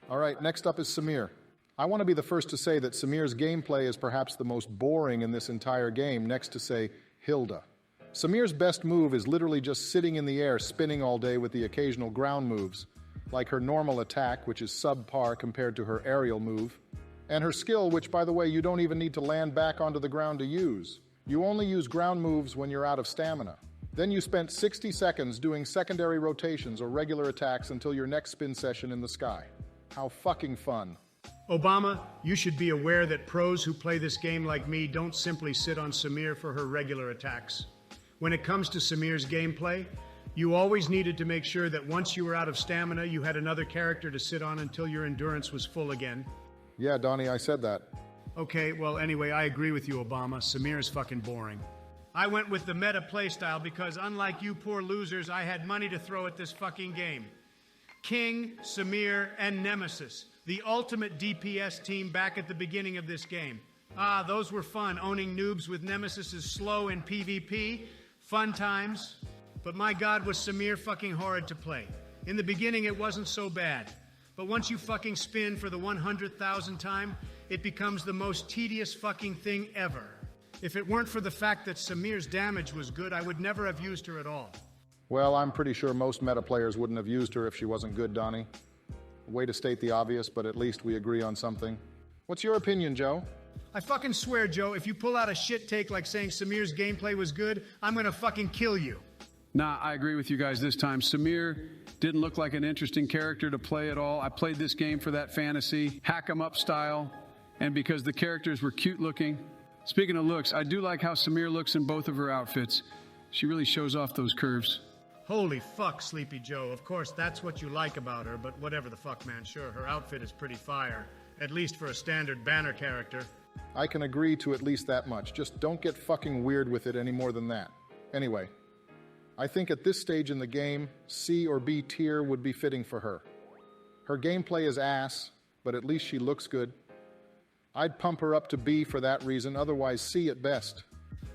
All right, next up is Samir. I want to be the first to say that Samir's gameplay is perhaps the most boring in this entire game, next to, say, Hilda. Samir's best move is literally just sitting in the air, spinning all day with the occasional ground moves, like her normal attack, which is subpar compared to her aerial move, and her skill, which, by the way, you don't even need to land back onto the ground to use. You only use ground moves when you're out of stamina. Then you spent 60 seconds doing secondary rotations or regular attacks until your next spin session in the sky. How fucking fun. Obama, you should be aware that pros who play this game like me don't simply sit on Samir for her regular attacks. When it comes to Samir's gameplay, you always needed to make sure that once you were out of stamina, you had another character to sit on until your endurance was full again. Yeah, Donnie, I said that. Okay, well, anyway, I agree with you, Obama. Samir is fucking boring. I went with the meta playstyle because, unlike you poor losers, I had money to throw at this fucking game. King, Samir, and Nemesis, the ultimate DPS team back at the beginning of this game. Ah, those were fun, owning noobs with Nemesis is slow in PvP. Fun times. But my god, was Samir fucking horrid to play. In the beginning, it wasn't so bad. But once you fucking spin for the 100,000th time, it becomes the most tedious fucking thing ever. If it weren't for the fact that Samir's damage was good, I would never have used her at all. Well, I'm pretty sure most meta players wouldn't have used her if she wasn't good, Donnie. Way to state the obvious, but at least we agree on something. What's your opinion, Joe? I fucking swear, Joe, if you pull out a shit take like saying Samir's gameplay was good, I'm gonna fucking kill you. Nah, I agree with you guys this time. Samir didn't look like an interesting character to play at all. I played this game for that fantasy, hack 'em up style, and because the characters were cute looking. Speaking of looks, I do like how Samir looks in both of her outfits. She really shows off those curves. Holy fuck, Sleepy Joe. Of course, that's what you like about her, but whatever the fuck, man. Sure, her outfit is pretty fire. At least for a standard banner character. I can agree to at least that much. Just don't get fucking weird with it any more than that. Anyway, I think at this stage in the game, C or B tier would be fitting for her. Her gameplay is ass, but at least she looks good. I'd pump her up to B for that reason, otherwise C at best.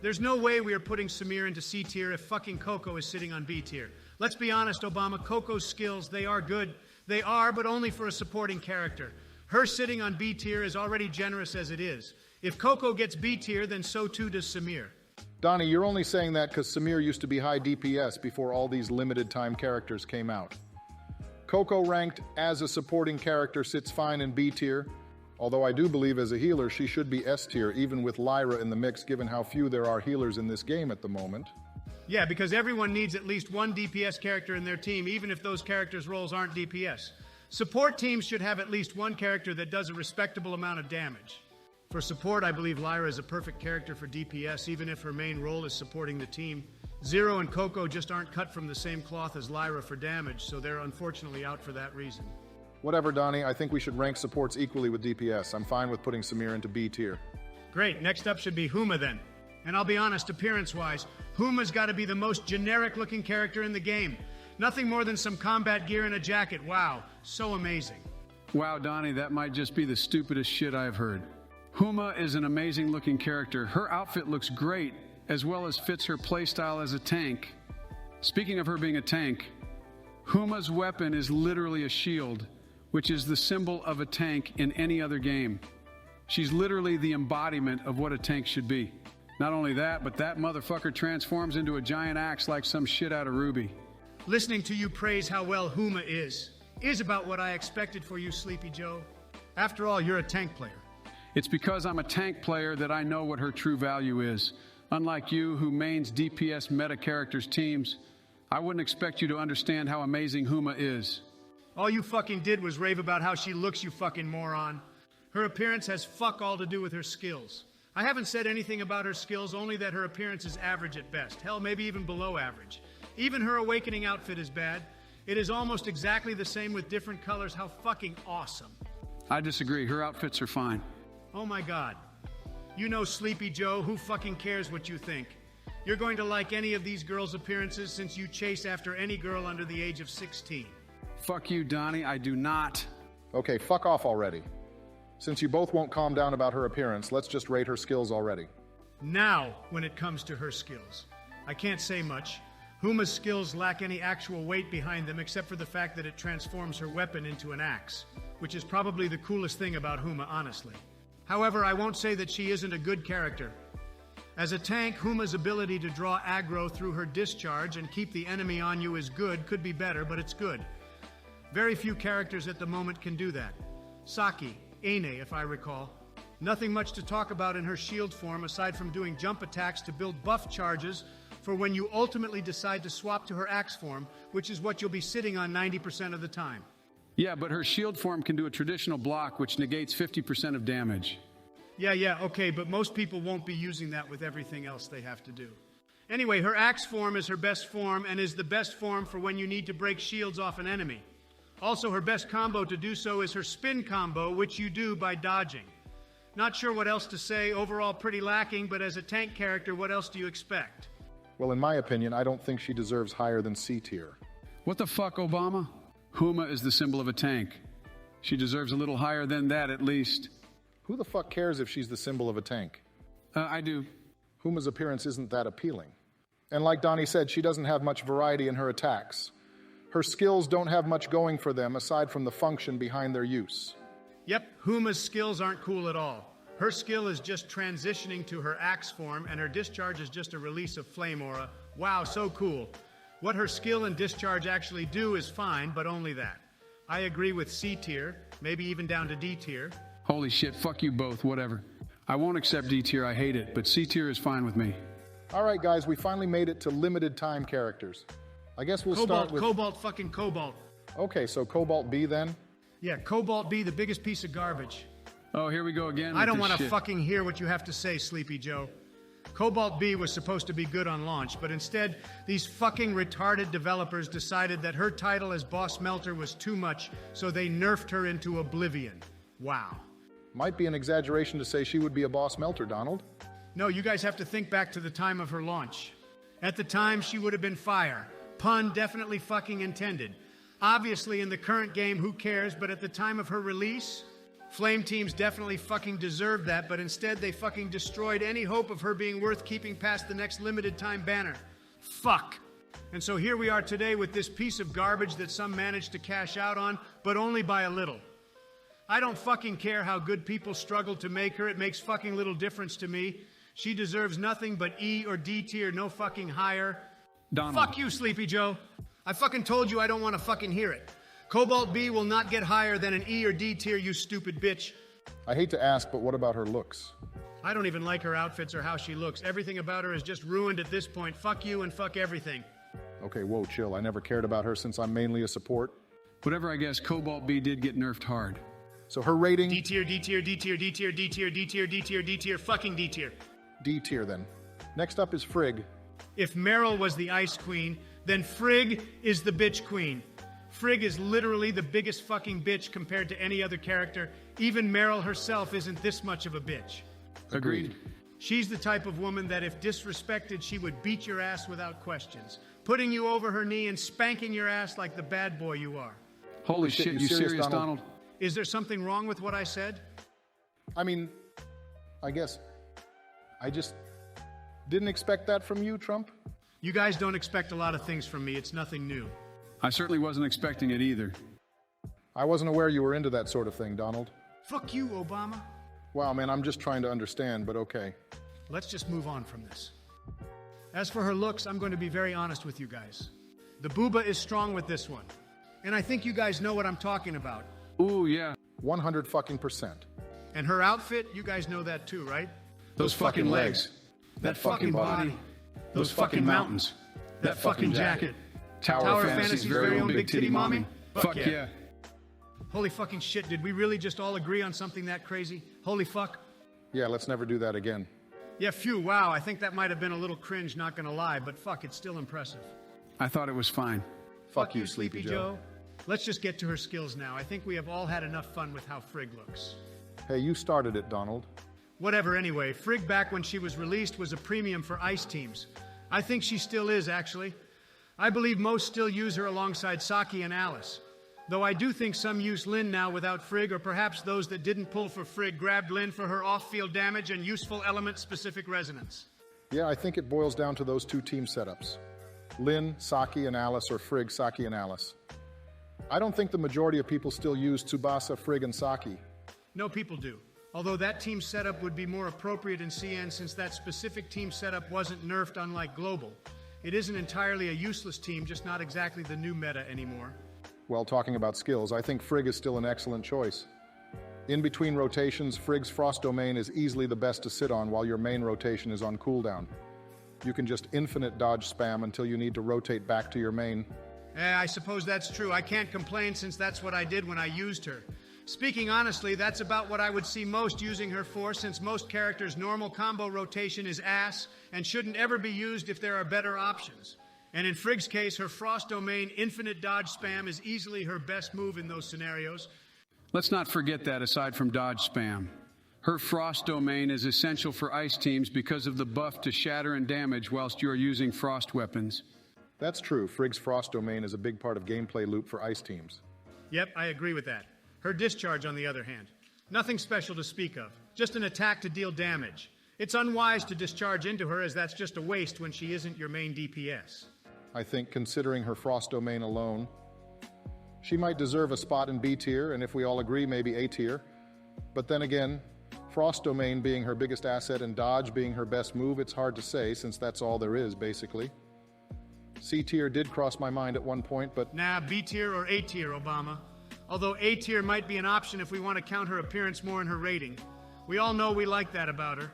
There's no way we are putting Samir into C tier if fucking Coco is sitting on B tier. Let's be honest, Obama, Coco's skills, they are good. They are, but only for a supporting character. Her sitting on B tier is already generous as it is. If Coco gets B tier, then so too does Samir. Donnie, you're only saying that because Samir used to be high DPS before all these limited time characters came out. Coco ranked as a supporting character sits fine in B tier, although I do believe as a healer she should be S tier, even with Lyra in the mix given how few there are healers in this game at the moment. Yeah, because everyone needs at least one DPS character in their team, even if those characters' roles aren't DPS. Support teams should have at least one character that does a respectable amount of damage. For support, I believe Lyra is a perfect character for DPS, even if her main role is supporting the team. Zero and Coco just aren't cut from the same cloth as Lyra for damage, so they're unfortunately out for that reason. Whatever, Donnie, I think we should rank supports equally with DPS. I'm fine with putting Samir into B tier. Great, next up should be Huma then. And I'll be honest, appearance-wise, Huma's gotta be the most generic-looking character in the game. Nothing more than some combat gear and a jacket. Wow, so amazing. Wow, Donnie, that might just be the stupidest shit I've heard. Huma is an amazing-looking character. Her outfit looks great, as well as fits her playstyle as a tank. Speaking of her being a tank, Huma's weapon is literally a shield, which is the symbol of a tank in any other game. She's literally the embodiment of what a tank should be. Not only that, but that motherfucker transforms into a giant axe like some shit out of Ruby. Listening to you praise how well Huma is about what I expected for you, Sleepy Joe. After all, you're a tank player. It's because I'm a tank player that I know what her true value is. Unlike you, who mains DPS meta characters teams, I wouldn't expect you to understand how amazing Huma is. All you fucking did was rave about how she looks, you fucking moron. Her appearance has fuck all to do with her skills. I haven't said anything about her skills, only that her appearance is average at best. Hell, maybe even below average. Even her awakening outfit is bad. It is almost exactly the same with different colors. How fucking awesome. I disagree. Her outfits are fine. Oh my god. You know Sleepy Joe, who fucking cares what you think? You're going to like any of these girls' appearances since you chase after any girl under the age of 16. Fuck you, Donnie. I do not. Okay, fuck off already. Since you both won't calm down about her appearance, let's just rate her skills already. Now, when it comes to her skills, I can't say much. Huma's skills lack any actual weight behind them except for the fact that it transforms her weapon into an axe. which is probably the coolest thing about Huma, honestly. However, I won't say that she isn't a good character. As a tank, Huma's ability to draw aggro through her discharge and keep the enemy on you is good. Could be better, but it's good. Very few characters at the moment can do that. Saki, Ane, if I recall. Nothing much to talk about in her shield form aside from doing jump attacks to build buff charges for when you ultimately decide to swap to her axe form, which is what you'll be sitting on 90% of the time. Yeah, but her shield form can do a traditional block, which negates 50% of damage. Yeah, okay, but most people won't be using that with everything else they have to do. Anyway, her axe form is her best form and is the best form for when you need to break shields off an enemy. Also, her best combo to do so is her spin combo, which you do by dodging. Not sure what else to say, overall pretty lacking, but as a tank character, what else do you expect? Well, in my opinion, I don't think she deserves higher than C tier. What the fuck, Obama? Huma is the symbol of a tank. She deserves a little higher than that, at least. Who the fuck cares if she's the symbol of a tank? I do. Huma's appearance isn't that appealing. And like Donnie said, she doesn't have much variety in her attacks. Her skills don't have much going for them aside from the function behind their use. Yep, Huma's skills aren't cool at all. Her skill is just transitioning to her axe form, and her discharge is just a release of flame aura. Wow, so cool. What her skill and discharge actually do is fine, but only that. I agree with C tier, maybe even down to D tier. Holy shit, fuck you both, whatever. I won't accept D tier, I hate it, but C tier is fine with me. All right, guys, we finally made it to limited time characters. I guess we'll start with... Cobalt. Okay, so Cobalt B then? Yeah, Cobalt B, the biggest piece of garbage. Oh, here we go again. I don't want to fucking hear what you have to say, Sleepy Joe. Cobalt B was supposed to be good on launch, but instead, these fucking retarded developers decided that her title as Boss Melter was too much, so they nerfed her into oblivion. Wow. Might be an exaggeration to say she would be a Boss Melter, Donald. No, you guys have to think back to the time of her launch. At the time, she would have been fire. Pun definitely fucking intended. Obviously, in the current game, who cares, but at the time of her release, Flame teams definitely fucking deserved that, but instead they fucking destroyed any hope of her being worth keeping past the next limited time banner. Fuck. And so here we are today with this piece of garbage that some managed to cash out on, but only by a little. I don't fucking care how good people struggle to make her, it makes fucking little difference to me. She deserves nothing but E or D tier, no fucking higher. Donald. Fuck you, Sleepy Joe. I fucking told you I don't want to fucking hear it. Cobalt B will not get higher than an E or D tier, you stupid bitch. I hate to ask, but what about her looks? I don't even like her outfits or how she looks. Everything about her is just ruined at this point. Fuck you and fuck everything. Okay, whoa, chill. I never cared about her since I'm mainly a support. Whatever, I guess Cobalt B did get nerfed hard. So her rating... D tier, D tier, D tier, D tier, D tier, D tier, D tier, D tier, fucking D tier. D tier then. Next up is Frigg. If Meryl was the ice queen, then Frigg is the bitch queen. Frigg is literally the biggest fucking bitch compared to any other character. Even Meryl herself isn't this much of a bitch. Agreed. She's the type of woman that if disrespected, she would beat your ass without questions, putting you over her knee and spanking your ass like the bad boy you are. Holy shit, you serious, Donald? Is there something wrong with what I said? I mean, I guess I just didn't expect that from you, Trump. You guys don't expect a lot of things from me. It's nothing new. I certainly wasn't expecting it either. I wasn't aware you were into that sort of thing, Donald. Fuck you, Obama. Wow, man, I'm just trying to understand, but okay. Let's just move on from this. As for her looks, I'm going to be very honest with you guys. The booba is strong with this one. And I think you guys know what I'm talking about. Ooh, yeah. 100 fucking percent. And her outfit, you guys know that too, right? Those fucking legs. That fucking body. Those fucking mountains. That fucking jacket. Tower of Fantasy's very own big titty mommy. Fuck yeah. Holy fucking shit, did we really just all agree on something that crazy? Holy fuck. Yeah, let's never do that again. Yeah, phew, wow, I think that might have been a little cringe, not gonna lie, but fuck, it's still impressive. I thought it was fine. Fuck you, Sleepy Joe. Let's just get to her skills now. I think we have all had enough fun with how Frigg looks. Hey, you started it, Donald. Whatever, anyway, Frigg back when she was released was a premium for ice teams. I think she still is, actually. I believe most still use her alongside Saki and Alice. Though I do think some use Lynn now without Frigg, or perhaps those that didn't pull for Frigg grabbed Lynn for her off-field damage and useful element-specific resonance. Yeah, I think it boils down to those two team setups. Lynn, Saki, and Alice, or Frigg, Saki, and Alice. I don't think the majority of people still use Tsubasa, Frigg, and Saki. No, people do. Although that team setup would be more appropriate in CN since that specific team setup wasn't nerfed unlike Global. It isn't entirely a useless team, just not exactly the new meta anymore. Well, talking about skills, I think Frigg is still an excellent choice. In between rotations, Frigg's Frost domain is easily the best to sit on while your main rotation is on cooldown. You can just infinite dodge spam until you need to rotate back to your main. I suppose that's true. I can't complain since that's what I did when I used her. Speaking honestly, that's about what I would see most using her for, since most characters' normal combo rotation is ass and shouldn't ever be used if there are better options. And in Frigg's case, her Frost domain infinite dodge spam is easily her best move in those scenarios. Let's not forget that aside from dodge spam. Her Frost domain is essential for ice teams because of the buff to shatter and damage whilst you are using Frost weapons. That's true. Frigg's Frost domain is a big part of gameplay loop for ice teams. Yep, I agree with that. Her discharge, on the other hand, nothing special to speak of, just an attack to deal damage. It's unwise to discharge into her, as that's just a waste when she isn't your main DPS. I think, considering her Frost domain alone, she might deserve a spot in B tier, and if we all agree, maybe A tier. But then again, Frost domain being her biggest asset and dodge being her best move, it's hard to say, since that's all there is, basically. C tier did cross my mind at one point, but... Nah, B tier or A tier, Obama. Although A tier might be an option if we want to count her appearance more in her rating. We all know we like that about her.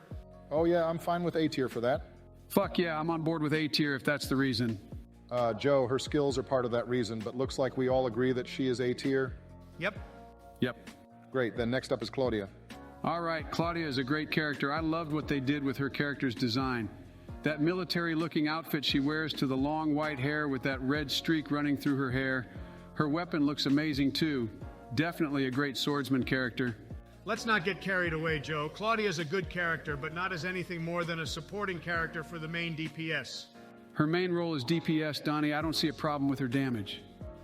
Oh yeah, I'm fine with A tier for that. Fuck yeah, I'm on board with A tier if that's the reason. Joe, her skills are part of that reason, but looks like we all agree that she is A tier. Yep. Yep. Great, then next up is Claudia. All right, Claudia is a great character. I loved what they did with her character's design. That military-looking outfit she wears to the long white hair with that red streak running through her hair. Her weapon looks amazing too. Definitely a great swordsman character. Let's not get carried away, Joe. Claudia's a good character, but not as anything more than a supporting character for the main DPS. Her main role is DPS, Donnie. I don't see a problem with her damage.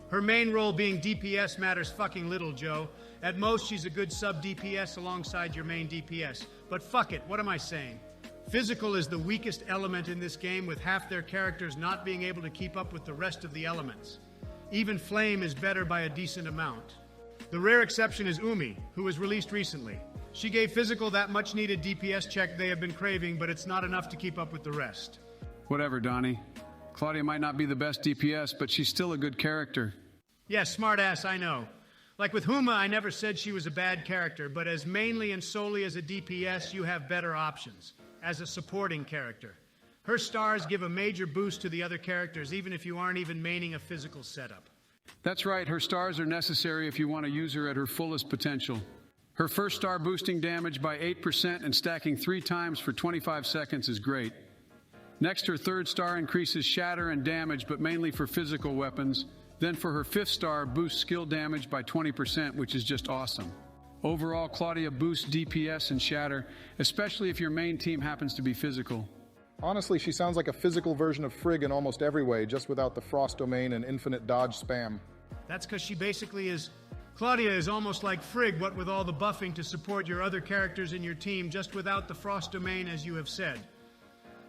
Her main role being DPS matters fucking little, Joe. At most, she's a good sub-DPS alongside your main DPS. But fuck it, what am I saying? Physical is the weakest element in this game, with half their characters not being able to keep up with the rest of the elements. Even Flame is better by a decent amount. The rare exception is Umi, who was released recently. She gave Physical that much-needed DPS check they have been craving, but it's not enough to keep up with the rest. Whatever, Donnie. Claudia might not be the best DPS, but she's still a good character. Yeah, smartass, I know. Like with Huma, I never said she was a bad character, but as mainly and solely as a DPS, you have better options. As a supporting character. Her stars give a major boost to the other characters, even if you aren't even maining a physical setup. That's right, her stars are necessary if you want to use her at her fullest potential. Her first star boosting damage by 8% and stacking 3 times for 25 seconds is great. Next, her third star increases shatter and damage, but mainly for physical weapons. Then for her 5th star, boosts skill damage by 20%, which is just awesome. Overall, Claudia boosts DPS and shatter, especially if your main team happens to be physical. Honestly, she sounds like a physical version of Frigg in almost every way, just without the Frost domain and infinite dodge spam. That's because she basically is... Claudia is almost like Frigg, what with all the buffing to support your other characters in your team, just without the Frost domain, as you have said.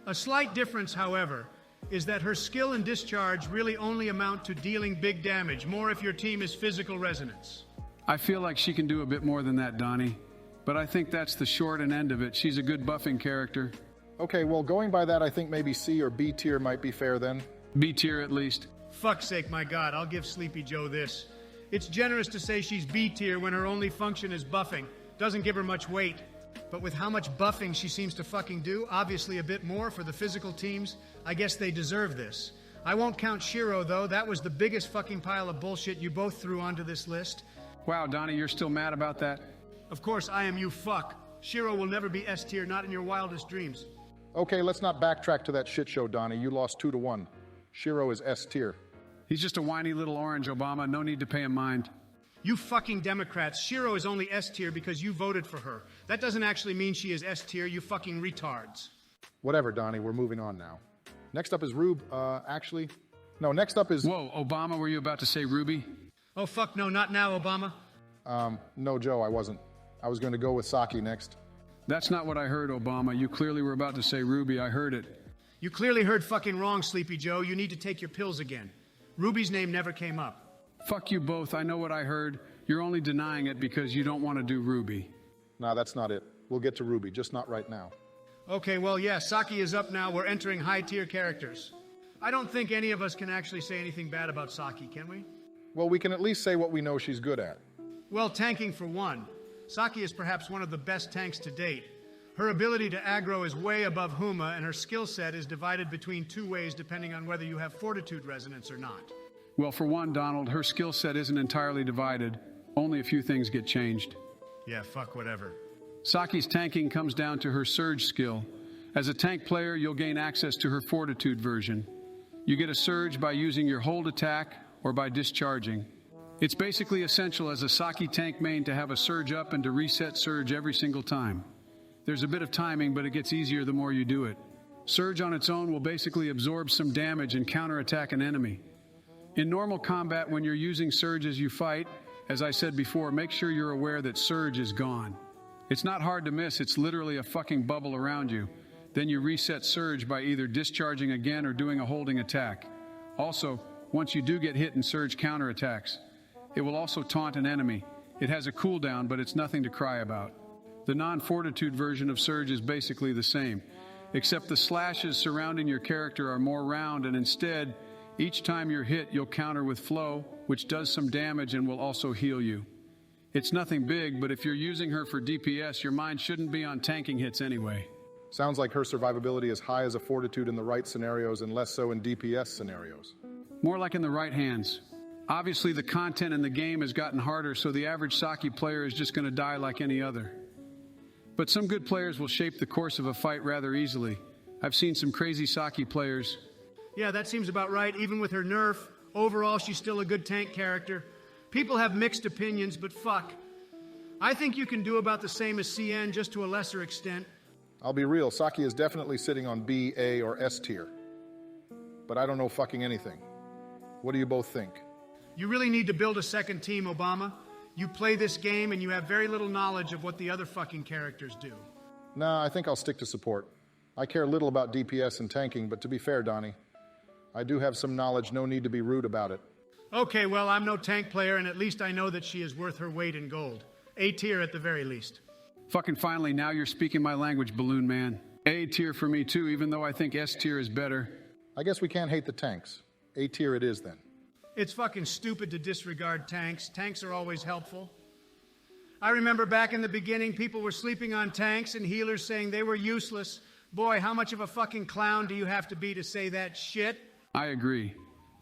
A slight difference, however, is that her skill and discharge really only amount to dealing big damage, more if your team is physical resonance. I feel like she can do a bit more than that, Donnie. But I think that's the short and end of it. She's a good buffing character. Okay, well, going by that, I think maybe C or B tier might be fair then. B tier at least. Fuck's sake, my God, I'll give Sleepy Joe this. It's generous to say she's B tier when her only function is buffing. Doesn't give her much weight. But with how much buffing she seems to fucking do, obviously a bit more for the physical teams, I guess they deserve this. I won't count Shiro, though. That was the biggest fucking pile of bullshit you both threw onto this list. Wow, Donnie, you're still mad about that? Of course I am, you fuck. Shiro will never be S tier, not in your wildest dreams. Okay, let's not backtrack to that shit show, Donnie. You lost 2-1. Shiro is S tier. He's just a whiny little orange, Obama. No need to pay him mind. You fucking Democrats. Shiro is only S tier because you voted for her. That doesn't actually mean she is S tier, you fucking retards. Whatever, Donnie. We're moving on now. Next up is actually... No, next up is... Whoa, Obama, were you about to say Ruby? Oh, fuck no, not now, Obama. No, Joe, I wasn't. I was going to go with Saki next. That's not what I heard, Obama. You clearly were about to say Ruby. I heard it. You clearly heard fucking wrong, Sleepy Joe. You need to take your pills again. Ruby's name never came up. Fuck you both, I know what I heard. You're only denying it because you don't want to do Ruby. Nah, that's not it. We'll get to Ruby, just not right now. Okay, well, yeah, Saki is up now. We're entering high-tier characters. I don't think any of us can actually say anything bad about Saki, can we? Well, we can at least say what we know she's good at. Well, tanking for one. Saki is perhaps one of the best tanks to date. Her ability to aggro is way above Huma, and her skill set is divided between two ways depending on whether you have fortitude resonance or not. Well, for one, Donald, her skill set isn't entirely divided. Only a few things get changed. Yeah, fuck whatever. Saki's tanking comes down to her surge skill. As a tank player, you'll gain access to her fortitude version. You get a surge by using your hold attack or by discharging. It's basically essential as a Saki tank main to have a surge up and to reset surge every single time. There's a bit of timing, but it gets easier the more you do it. Surge on its own will basically absorb some damage and counterattack an enemy. In normal combat, when you're using surge as you fight, as I said before, make sure you're aware that surge is gone. It's not hard to miss, it's literally a fucking bubble around you. Then you reset surge by either discharging again or doing a holding attack. Also, once you do get hit and surge counterattacks, it will also taunt an enemy. It has a cooldown, but it's nothing to cry about. The non-fortitude version of surge is basically the same, except the slashes surrounding your character are more round, and instead, each time you're hit, you'll counter with flow, which does some damage and will also heal you. It's nothing big, but if you're using her for DPS, your mind shouldn't be on tanking hits anyway. Sounds like her survivability is high as a fortitude in the right scenarios and less so in DPS scenarios. More like in the right hands. Obviously, the content in the game has gotten harder, so the average Saki player is just going to die like any other. But some good players will shape the course of a fight rather easily. I've seen some crazy Saki players. Yeah, that seems about right. Even with her nerf, overall, she's still a good tank character. People have mixed opinions, but fuck. I think you can do about the same as CN, just to a lesser extent. I'll be real, Saki is definitely sitting on B, A, or S tier. But I don't know fucking anything. What do you both think? You really need to build a second team, Obama. You play this game and you have very little knowledge of what the other fucking characters do. Nah, I think I'll stick to support. I care little about DPS and tanking, but to be fair, Donnie, I do have some knowledge, no need to be rude about it. Okay, well, I'm no tank player, and at least I know that she is worth her weight in gold. A tier at the very least. Fucking finally, now you're speaking my language, Balloon Man. A tier for me too, even though I think S tier is better. I guess we can't hate the tanks. A tier it is then. It's fucking stupid to disregard tanks. Tanks are always helpful. I remember back in the beginning, people were sleeping on tanks and healers saying they were useless. Boy, how much of a fucking clown do you have to be to say that shit? I agree.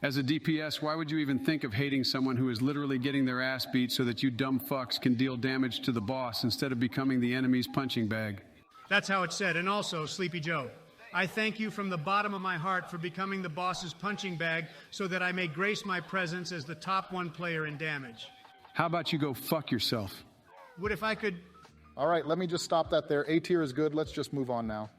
As a DPS, why would you even think of hating someone who is literally getting their ass beat so that you dumb fucks can deal damage to the boss instead of becoming the enemy's punching bag? That's how it's said. And also, Sleepy Joe, I thank you from the bottom of my heart for becoming the boss's punching bag so that I may grace my presence as the top one player in damage. How about you go fuck yourself? What if I could... All right, let me just stop that there. A tier is good. Let's just move on now.